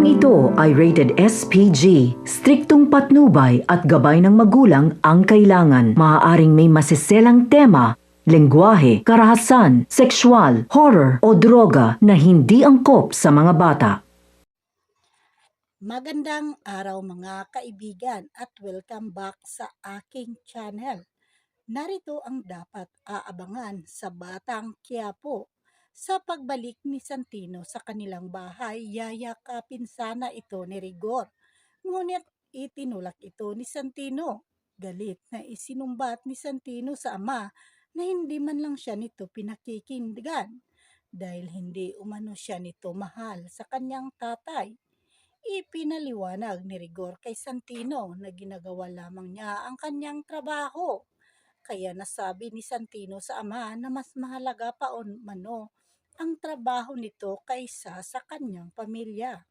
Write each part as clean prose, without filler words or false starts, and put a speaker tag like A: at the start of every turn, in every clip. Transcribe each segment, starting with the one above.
A: Programang ito ay rated SPG. Striktong patnubay at gabay ng magulang ang kailangan. Maaaring may masiselang tema, lengguwahe, karahasan, sexual, horror o droga na hindi angkop sa mga bata.
B: Magandang araw mga kaibigan at welcome back sa aking channel. Narito ang dapat aabangan sa Batang Quiapo. Sa pagbalik ni Santino sa kanilang bahay, yayakapin sana ito ni Rigor. Ngunit itinulak ito ni Santino. Galit na isinumbat ni Santino sa ama na hindi man lang siya nito pinakikinggan dahil hindi umano siya nito mahal sa kanyang tatay. Ipinaliwanag ni Rigor kay Santino na ginagawa lamang niya ang kanyang trabaho. Kaya nasabi ni Santino sa ama na mas mahalaga pa mano ang trabaho nito kaysa sa kanyang pamilya.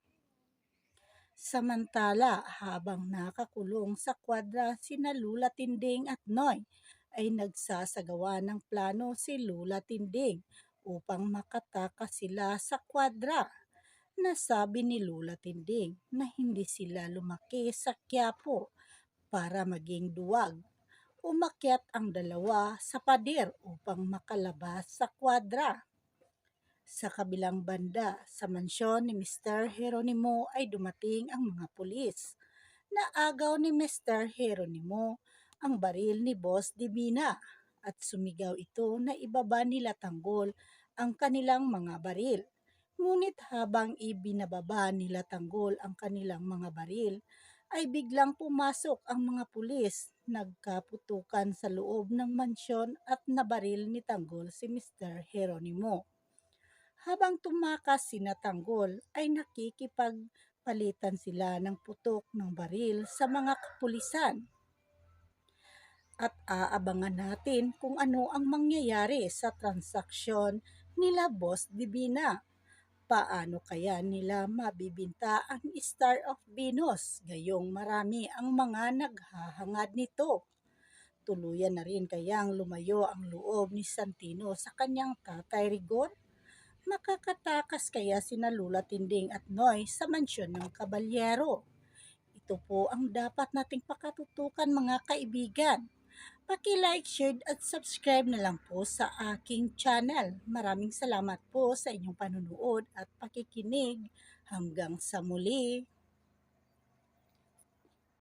B: Samantala, habang nakakulong sa kwadra sina Lula Tinding at Noy, ay nagsasagawa ng plano si Lula Tinding upang makatakas sila sa kwadra. Nasabi ni Lula Tinding na hindi sila lumaki sa Quiapo para maging duwag. Umakyat ang dalawa sa pader upang makalabas sa kwadra. Sa kabilang banda, sa mansyon ni Mr. Geronimo ay dumating ang mga pulis. Naagaw ni Mr. Geronimo ang baril ni Boss Divina at sumigaw ito na ibaba nila Tanggol ang kanilang mga baril. Ngunit habang ibinababa nila Tanggol ang kanilang mga baril, ay biglang pumasok ang mga pulis, nagkaputukan sa loob ng mansyon at nabaril ni Tanggol si Mr. Geronimo. Habang tumakas sina Tanggol ay nakikipagpalitan sila ng putok ng baril sa mga kapulisan. At aabangan natin kung ano ang mangyayari sa transaksyon nila Boss Divina. Paano kaya nila mabibinta ang Star of Venus gayong marami ang mga naghahangad nito? Tuluyan na rin kayang lumayo ang loob ni Santino sa kanyang tatay Rigor? Makakatakas kaya sina Lula Tinding at Noy sa mansyon ng kabalyero? Ito po ang dapat nating pakatutukan mga kaibigan. Paki-like, share at subscribe na lang po sa aking channel. Maraming salamat po sa inyong panunood at pakikinig. Hanggang sa muli.